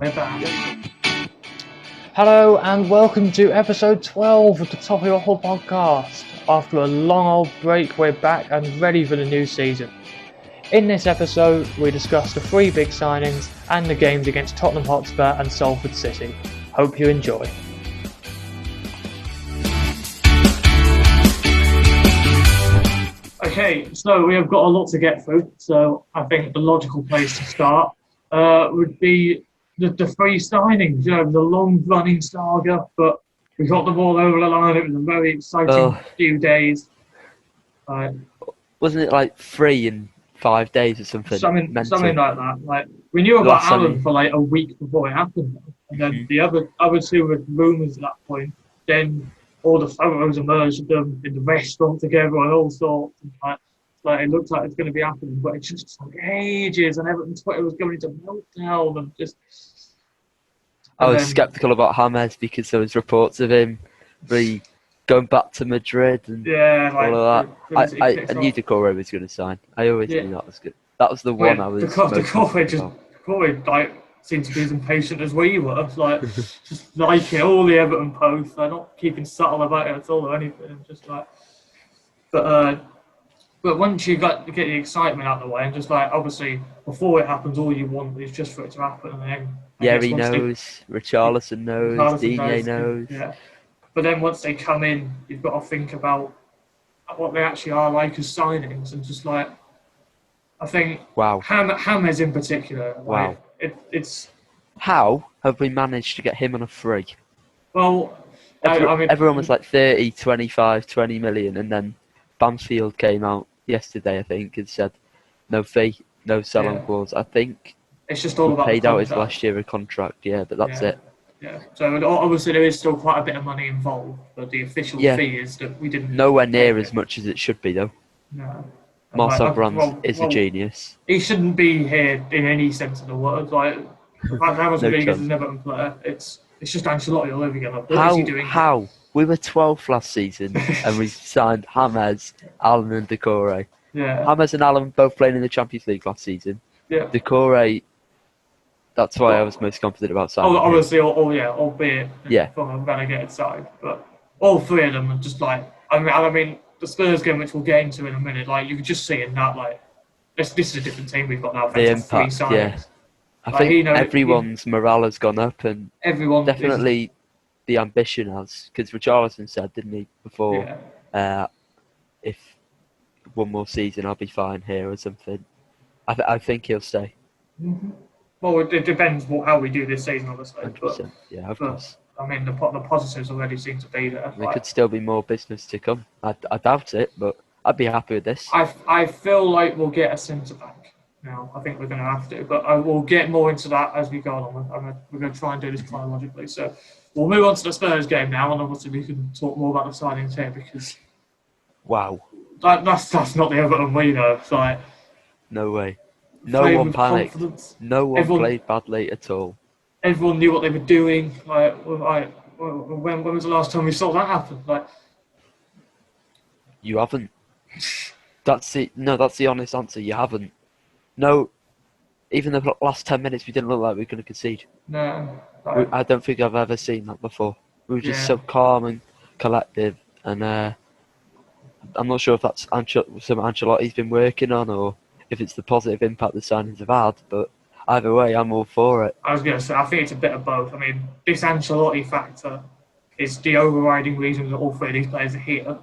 We're back. Hello and welcome to episode 12 of the Toffee Waffle podcast. After a long old break, we're back and ready for the new season. In this episode, we discuss the three big signings and the games against Tottenham Hotspur and Salford City. Hope you enjoy. Okay, so we have got a lot to get through. So I think the logical place to start would be the three signings. The long-running saga, but we got them all over the line. It was a very exciting few days. Wasn't it like 3 in 5 days or something? Something like that. Like we knew about Allan for like a week before it happened, and then the other two were rumours at that point. Then all the photos emerged of them in the restaurant together and all sorts. And like it looked like it's going to be happening, but it just took ages, and Everton Twitter was going into meltdown and just. I was sceptical about James because there was reports of him going back to Madrid and all of that. I knew Doucoure was going to sign. I always knew that was good. That was the one I was. Doucoure like seemed to be as impatient as we were. Just liking all the Everton posts. They're not keeping subtle about it at all or anything. Just like, but once you get the excitement out of the way, and just like obviously before it happens, all you want is just for it to happen, and then. Yerry knows, Richarlison knows, Digne knows. Yeah. But then once they come in, you've got to think about what they actually are like as signings, and just like I think James in particular. Wow. It's how have we managed to get him on a free? Well, everyone was like 30, 25, 20 million, and then Bamfield came out yesterday, I think, and said no fee, no sell-on clause. I think it's just all about paid out his last year of contract, but that's it. Yeah, so obviously there is still quite a bit of money involved, but the official fee is that we didn't. Nowhere near as much as it should be, though. No. Marcel Brands is a genius. He shouldn't be here in any sense of the word. Like, the fact that Rodriguez is an Everton player, it's just Ancelotti all over again. Like, what is he doing? How? We were 12th last season, and we signed James, Allan, and Doucoure. Yeah. James and Allan both playing in the Champions League last season. Yeah. Doucoure. That's why I was most confident about signing. Obviously, albeit from a relegated side, but all three of them are just like. I mean, the Spurs game, which we'll get into in a minute, like you could just see in that, like this is a different team we've got now. The impact, I think everyone's morale has gone up, and definitely the ambition has. Because Richarlison said, didn't he, before, if one more season I'll be fine here or something. I think he'll stay. Mm-hmm. Well, it depends how we do this season, obviously. 100%. Of course. I mean, the positives already seem to be there. There could still be more business to come. I doubt it, but I'd be happy with this. I feel like we'll get a centre back now. I think we're going to have to, but I will get more into that as we go on. We're going to try and do this chronologically. So we'll move on to the Spurs game now, and obviously we can talk more about the signings here because. Wow. That's not the Everton we know. It's like. No way. No one panicked. Confidence. No one played badly at all. Everyone knew what they were doing. When was the last time we saw that happen? Like, you haven't. That's the honest answer. You haven't. No, even the last 10 minutes, we didn't look like we were going to concede. No. I don't think I've ever seen that before. We were just so calm and collective, and I'm not sure if that's something Ancelotti's been working on or if it's the positive impact the signings have had, but either way, I'm all for it. I was going to say, I think it's a bit of both. I mean, this Ancelotti factor is the overriding reason that all three of these players are here.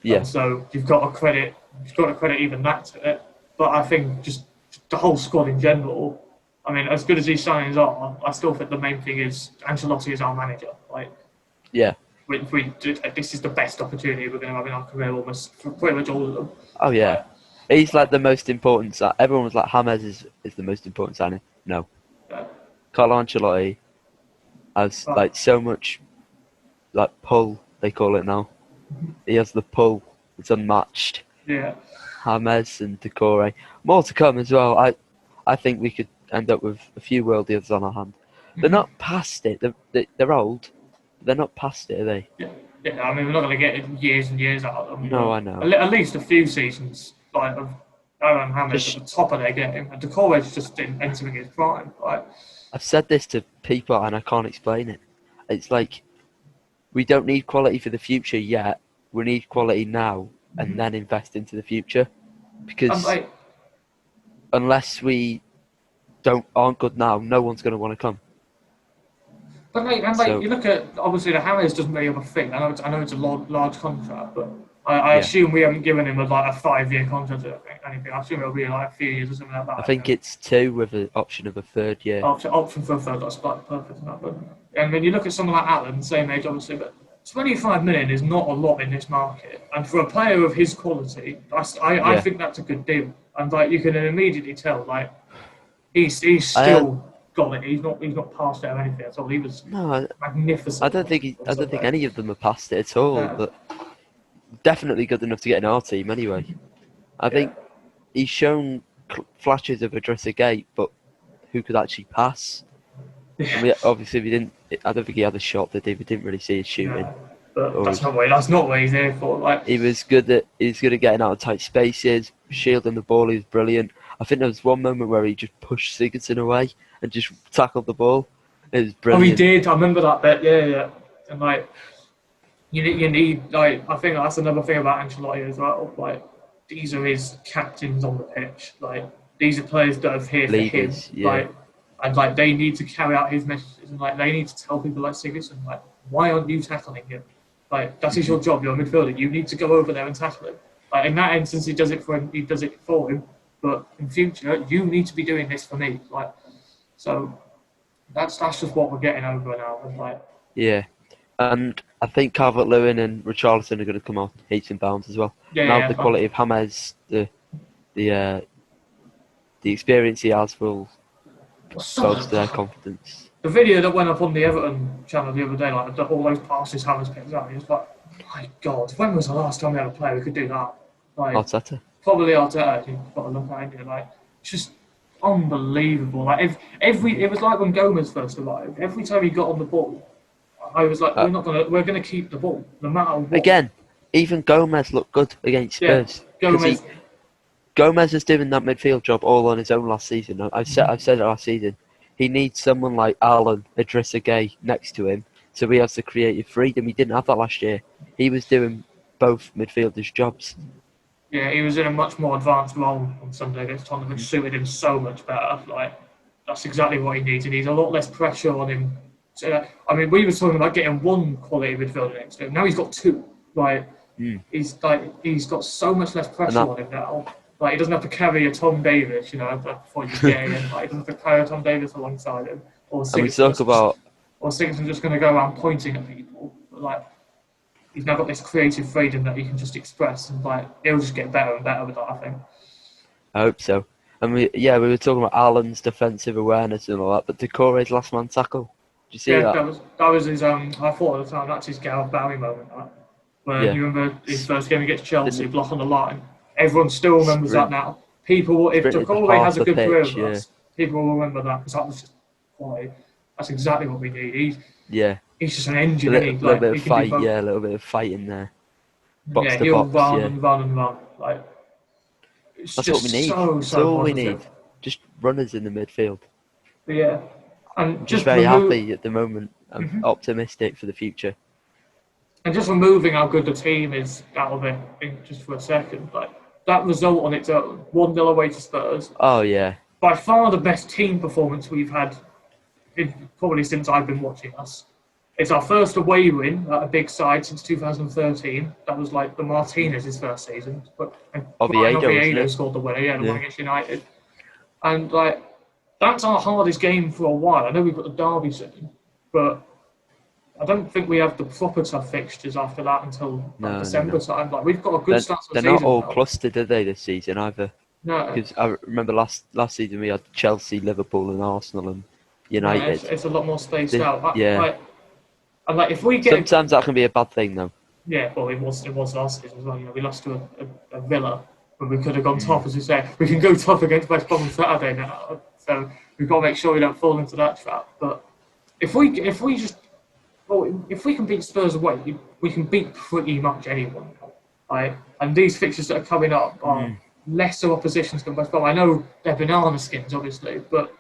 Yeah. And so you've got to credit even that to it. But I think just the whole squad in general. I mean, as good as these signings are, I still think the main thing is Ancelotti is our manager. Like, this is the best opportunity we're going to have in our career, almost for pretty much all of them. Oh yeah. He's like the most important. Everyone was like, James is the most important signing. No. Carlo Ancelotti has like so much like pull, they call it now. He has the pull. It's unmatched. Yeah. James and Doucoure. More to come as well. I think we could end up with a few world deals on our hand. They're not past it. They're old. They're not past it, are they? Yeah, I mean, we're not going to get years and years out of them. No, I know. At least a few seasons of Allan James at the top of their game. And Doucoure's just entering his prime. Like, I've said this to people and I can't explain it. It's like we don't need quality for the future yet. We need quality now and then invest into the future. Because unless we aren't good now, no one's going to want to come. But you look at, obviously the James doesn't really have a thing. I know it's a large contract, but I assume we haven't given him a 5-year contract or anything. I assume it'll be like a few years or something like that. I think it's 2 with an option of a 3rd year. Option for a 3rd, that's like perfect. And then you look at someone like Allan, same age obviously, but 25 million is not a lot in this market. And for a player of his quality, I think that's a good deal. And you can immediately tell, he's still got it. He's not past it or anything at all. He was magnificent. I don't think any of them are past it at all. But definitely good enough to get in our team anyway. I think he's shown flashes of Idrissa Gueye, but who could actually pass? Yeah. Obviously, I don't think he had a shot that we didn't really see his shooting. Yeah. But that's not what he's here for. He was good at getting out of tight spaces, shielding the ball. He was brilliant. I think there was one moment where he just pushed Sigurdsson away and just tackled the ball. It was brilliant. Oh, he did. I remember that bit. Yeah. And you need I think that's another thing about Ancelotti as well. These are his captains on the pitch. These are players that are here for him. Yeah. And they need to carry out his messages, and they need to tell people like Sigurdsson, why aren't you tackling him? That is your job. You're a midfielder. You need to go over there and tackle him. In that instance, he does it for him. But in future, you need to be doing this for me. So that's just what we're getting over now. Yeah, and I think Calvert-Lewin and Richarlison are going to come on heaps and bounds as well. The quality of James, the experience he has will boost their confidence. The video that went up on the Everton channel the other day, all those passes James picked up, it's my God, when was the last time we had a player who could do that? Arteta. Probably Arteta. You've got to look at it. Just unbelievable. It was like when Gomez first arrived. Every time he got on the ball, I was like, we're gonna keep the ball no matter what. Again, even Gomez looked good against Spurs. Gomez is doing that midfield job all on his own last season. I've said it last season. He needs someone like Allan, Idrissa Gueye next to him, so he has the creative freedom. He didn't have that last year. He was doing both midfielders' jobs. Yeah, he was in a much more advanced role on Sunday against Tottenham, which suited him so much better. That's exactly what he needs. He needs a lot less pressure on him. We were talking about getting one quality midfielder next to him. Now he's got 2. He's got so much less pressure on him now. He doesn't have to carry a Tom Davis, before you get in. He doesn't have to carry a Tom Davis alongside him. Or Sigurdsson just going to go around pointing at people. He's now got this creative freedom that he can just express, and he'll just get better and better with that, I think. I hope so. And we were talking about Allan's defensive awareness and all that, but Doucoure's last man tackle. Did you see that? That was his. I thought at the time that's his Gareth Barry moment. Where you remember his first game against Chelsea, block on the line. Everyone still remembers that now. People, if Doucoure has a good career with us, people will remember that because that was just quality. That's exactly what we need. He's just an engine. A little bit of fight, a little bit of fight in there. He'll run and run. That's what we need. That's all we need. Just runners in the midfield. Yeah, and just very happy at the moment. I'm optimistic for the future. And just removing how good the team is out of it, just for a second, that result on its own, 1-0 away to Spurs. Oh yeah. By far the best team performance we've had, probably since I've been watching us. It's our first away win at a big side since 2013. That was the Martinez's first season. But Oviedo scored the winner, the one against United. And that's our hardest game for a while. I know we've got the derby soon, but I don't think we have the proper tough fixtures after that until December time. We've got a good start to the season. They're not all clustered, are they, this season either? No. Because I remember last season we had Chelsea, Liverpool, and Arsenal and United. It's a lot more spaced out. And if we get sometimes that can be a bad thing, though. Yeah, well, it was last season as well. We lost to a Villa when we could have gone top, as you say. We can go top against West Brom on Saturday now, so we've got to make sure we don't fall into that trap. But if we can beat Spurs away, we can beat pretty much anyone. And these fixtures that are coming up are lesser oppositions than West Brom. I know they're banana skins, obviously, but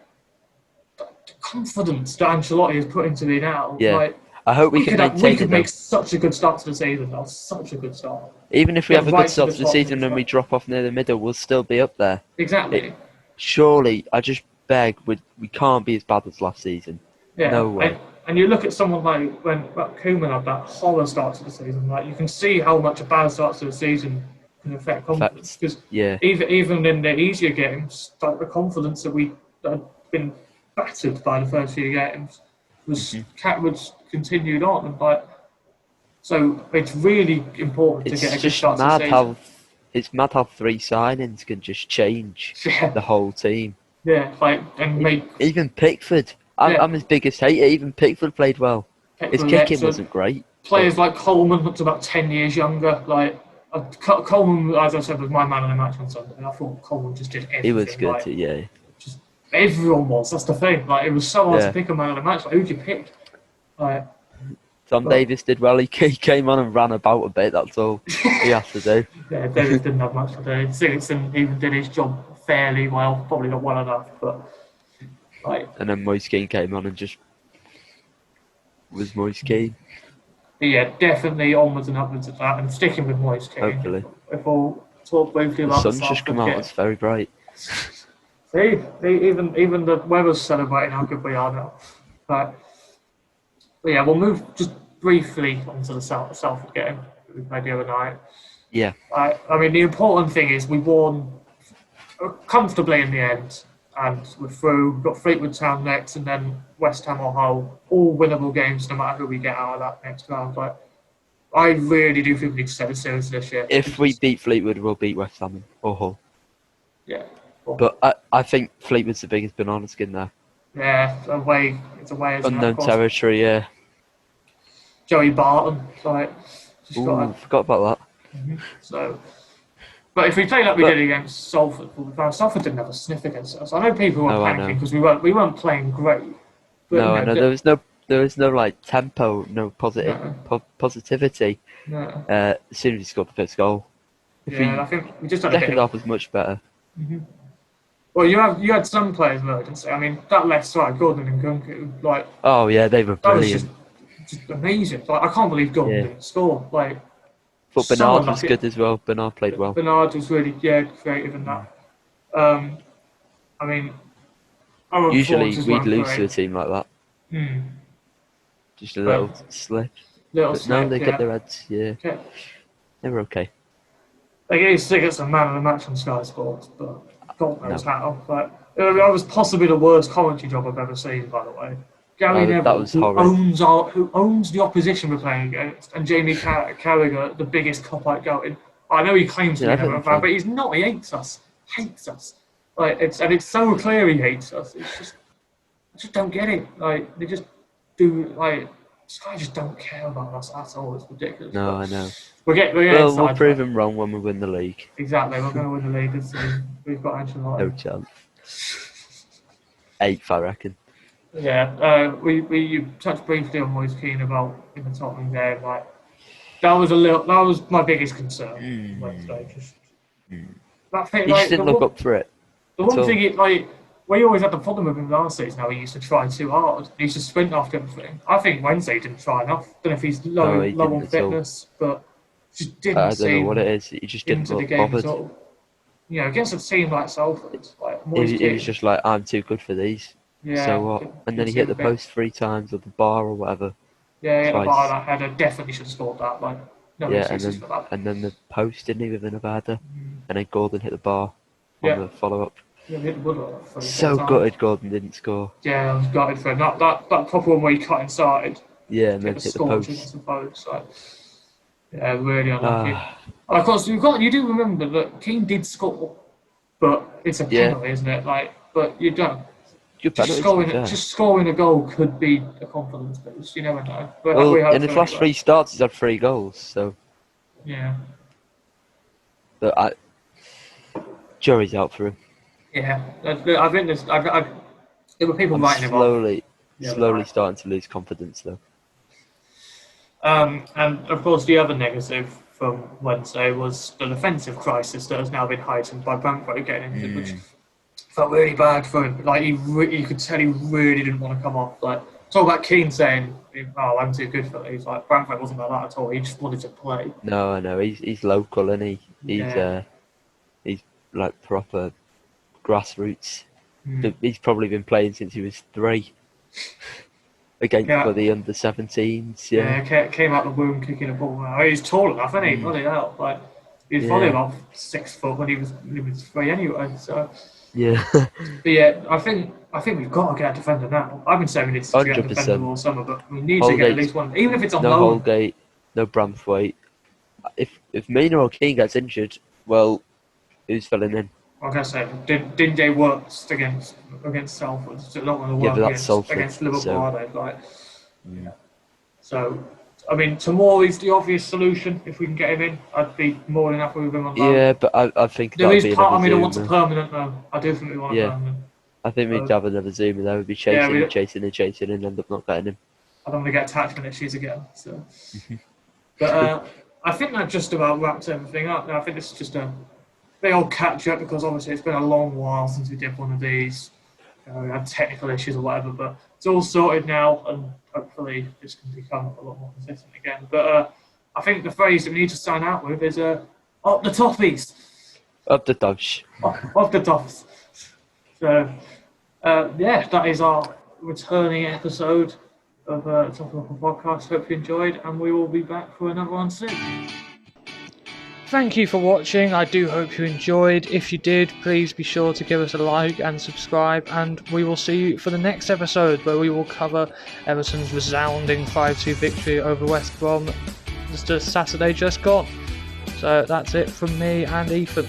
confidence that Ancelotti has put into me now. Yeah. Like, I hope we can maintain it. We could make such a good start to the season. That was such a good start. Even if we have a good start to the season and we drop off near the middle, we'll still be up there. Exactly. Surely, I just beg, we can't be as bad as last season. Yeah. No way. And you look at someone like when Koeman had that horror start to the season. Like, you can see how much a bad start to the season can affect confidence. Because even in the easier games, like the confidence that had been battered by the first few games was continued on, and so it's really important to get a good start to the season. It's mad how 3 signings can just change the whole team. Yeah, even Pickford. I'm his biggest hater. Even Pickford played well. His kicking wasn't great. Players like Coleman looked about 10 years younger. Like Coleman, as I said, was my man of the match on Sunday. I thought Coleman just did everything. He was good, yeah. Just everyone was. That's the thing. Like, it was so hard to pick a man of the match. Like, who'd you pick? Like, Tom Davies did well. He came on and ran about a bit. That's all he had to do. Yeah, Davies didn't have much to do. Sigurdsson even did his job fairly well. Probably not well enough, but and then Moise Kean came on and just was Moise Kean. Yeah, definitely onwards and upwards at that, and sticking with Moise Kean. Hopefully. If we'll talk briefly about the sun's just come out. It's very bright. See, even the weather's celebrating how good we are now. But yeah, we'll move just briefly onto the Salford game that we played the other night. Yeah. I mean, the important thing is we won comfortably in the end, and we're through. We've got Fleetwood Town next, and then West Ham or Hull. All winnable games, no matter who we get out of that next round. But I really do think we need to take it seriously this year. If we beat Fleetwood, we'll beat West Ham or Hull. Yeah. But I think Fleetwood's the biggest banana skin there. Yeah, it's away. Unknown territory, yeah. Joey Barton, forgot about that. Mm-hmm. So, but if we play like we did against Salford, Salford didn't have a sniff against us. I know people were panicking because we weren't playing great. But, I know. There was no like tempo, no positivity. No. As soon as he scored the first goal. I think we just had second half was much better. Mm-hmm. Well, you had some players emergency. I mean, that left side, Gordon and Nkunku, like. Oh yeah, they were brilliant. That was just amazing. Like, I can't believe Gordon didn't score. Like. But Bernard was good as well. Bernard played well. Bernard was really creative in that. I mean, usually we'd lose to a team like that. Just a little slip. No, they got their heads. Yeah, okay. They were okay. They gave Sigurdsson a man of the match on Sky Sports, but God knows how. But that was possibly the worst commentary job I've ever seen, by the way. Gary Neville, who owns the opposition we're playing against, and Jamie Carragher, the biggest cop-out going. I know he claims to be an Everton fan, but he's not. He hates us. Like it's so clear he hates us. It's just, I just don't get it. Like, they just do. Like, Sky just don't care about us at all. It's ridiculous. No, I know. We'll prove him wrong when we win the league. Exactly, we're going to win the league this season. We've got Ancelotti. No chance. 8th, I reckon. Yeah, we touched briefly on Moise Kean about in the Tottenham game. Like, that was my biggest concern. That thing, he just didn't look up for it. The one thing, we always had the problem with him last season. How he used to try too hard. He used to sprint after everything. I think Wednesday didn't try enough. Don't know if he's low on fitness, but just didn't. I don't know what it is. He just didn't look bothered. You know, against a team like Salford, he was just like, I'm too good for these. Yeah, so what? And then he hit the post 3 times or the bar or whatever. Yeah, he hit the bar. That header definitely should have scored that. Like, no excuses for that. And then the post didn't he within a header, and then Gordon hit the bar on the follow up. Yeah, hit the woodwork. So gutted Gordon didn't score. Yeah, I was gutted for him. That proper one where he cut inside. Yeah, and then hit the post. Yeah, really unlucky. And of course, you do remember that Keane did score, but it's a penalty, isn't it? Like, but you don't. Just scoring a goal could be a confidence boost. You never know. But in his last 3 starts, he's had 3 goals. So yeah. But jury's out for him. Yeah, I think there were people writing him off. Slowly starting to lose confidence, though. And of course, the other negative from Wednesday was the defensive crisis that has now been heightened by Brentford getting injured, which felt really bad for him. Like you could tell he really didn't want to come off. Like talk about Keane saying, "Oh, I'm too good for it." He's like Bramford wasn't like that at all. He just wanted to play. No, I know. He's local, isn't he? He's like proper grassroots. He's probably been playing since he was 3 against for the under-17s. Yeah, came out the womb kicking a ball. He's tall enough, isn't he? Bloody hell! Like he was probably about 6 foot when he was 3 anyway. So yeah. But yeah, I think we've got to get a defender now. I've been saying we need to get a defender all summer, but we need to get at least one, even if it's on loan. No Holgate, no Bramthwaite. If Mina or Keane gets injured, well, who's filling in? Like I said, didn't they work against Salford? So not going to work against Liverpool, so, are they? Like, So, I mean, Tomori's the obvious solution. If we can get him in, I'd be more than happy with him on that. Yeah, but I think there is part of me that wants a permanent though. I do think we want a permanent. I think we'd have another Zuma there. We'd be chasing and end up not getting him. I don't want to get attachment issues again. So, but I think that just about wraps everything up. Now I think this is just a big old catch up because obviously it's been a long while since we did one of these. We had technical issues or whatever, but it's all sorted now, and hopefully this can become a lot more consistent again. But I think the phrase that we need to sign out with is "up the Toffees." Up the Toffs. Up the Toffs. So that is our returning episode of Toffee Waffle Podcast. Hope you enjoyed, and we will be back for another one soon. Thank you for watching. I do hope you enjoyed. If you did, please be sure to give us a like and subscribe, and we will see you for the next episode where we will cover Everton's resounding 5-2 victory over West Brom just a Saturday just gone. So that's it from me and Ethan.